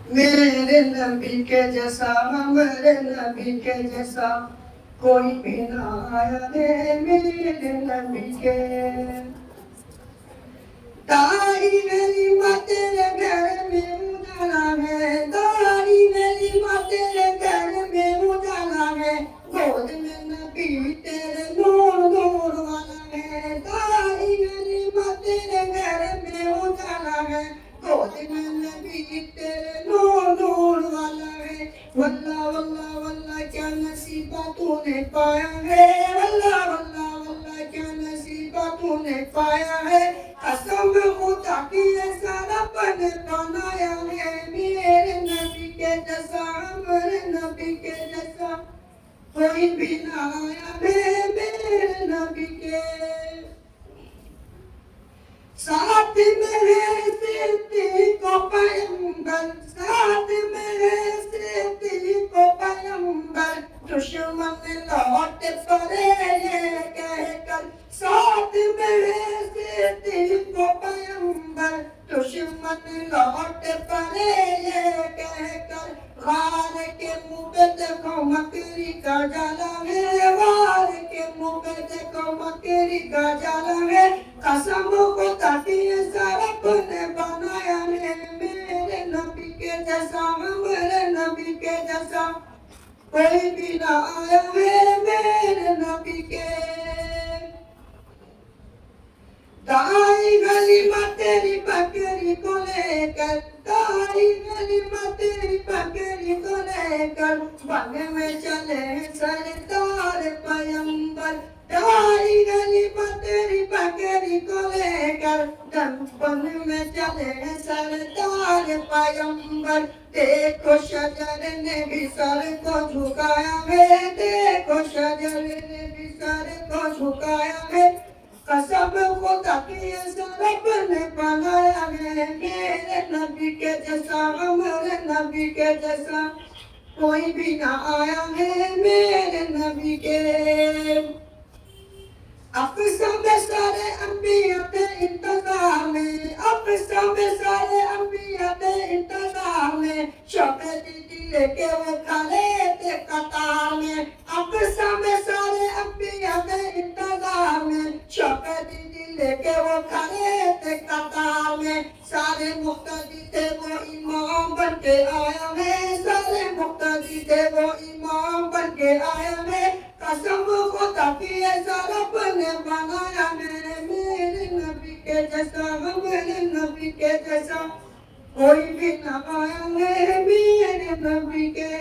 मेरे नबी के जैसा, मेरे नबी के जैसा कोई भी ना आया रे मेरे नबी के। दाढ़ी मेरी माँ तेरे घर में उजाला है, दाढ़ी मेरी माँ तेरे घर में उजाला है, गोद में नबी तेरे नूर नूर वाला है। दाढ़ी मेरी माँ तेरे घर में उजाला है, गोद में नबी तेरे नूर नूर वाला है। वल्ला वल्ला वल्ला क्या नसीबा तूने पाया है, वल्ला वल्ला वल्ला क्या नसीबा तूने पाया है। कसम खुदा की ऐसा रब ने बनाया है, मेरे नबी के जैसा, मेरे नबी के जैसा कोई भी ना आया है मेरे नबी के। साथ में है सिद्दीक़ को पैगंबर, साथ में है सिद्दीक़ को पैगंबर, दुश्मन लौट पड़े ये कहकर। साथ में है सिद्दीक़ को पैगंबर, दुश्मन लौट पड़े ये कहकर। वार के मुँह पे देखो मकड़ी का जाला है, वार के मुँह पे देखो मकड़ी का जाला है। कसम को ताकि रब ने बनाया है, मेरे नबी के जैसा, मेरे नबी के जैसा कोई भी ना आया है मेरे नबी के। दाई गली में तेरी बकरी को लेकर, दाई गली में तेरी बकरी को लेकर वन में चले सरदार पैगंबर। दाई गली में तेरी बकरी को लेकर वन में चले सरदार पैगंबर। देखो शजर ने भी सर को झुकाया है, देखो शजर ने भी सर को झुकाया है। कसम खुदा की रब ने बनाया है, मेरे नबी के जैसा, मेरे नबी के जैसा कोई भी ना आया है मेरे नबी के। अक़सम सारे अंबिया के इंतज़ार में, अक़सम सारे अंबिया के इंतज़ार में, शौक़े दीदी लेके वो खड़े थे कतार में। अक़सम सारे अंबिया के इंतज़ार में, शौक़े दीदी लेके वो खड़े थे कतार में। सारे मुक़्तदी थे वो इमाम बन के आया है, सारे मुक़्तदी थे वो इमाम बन के आया है। कसम खुदा की ऐसा रब ने बनाया है, मेरे नबी के जैसा, मेरे नबी के जैसा कोई भी ना आया है मेरे नबी के।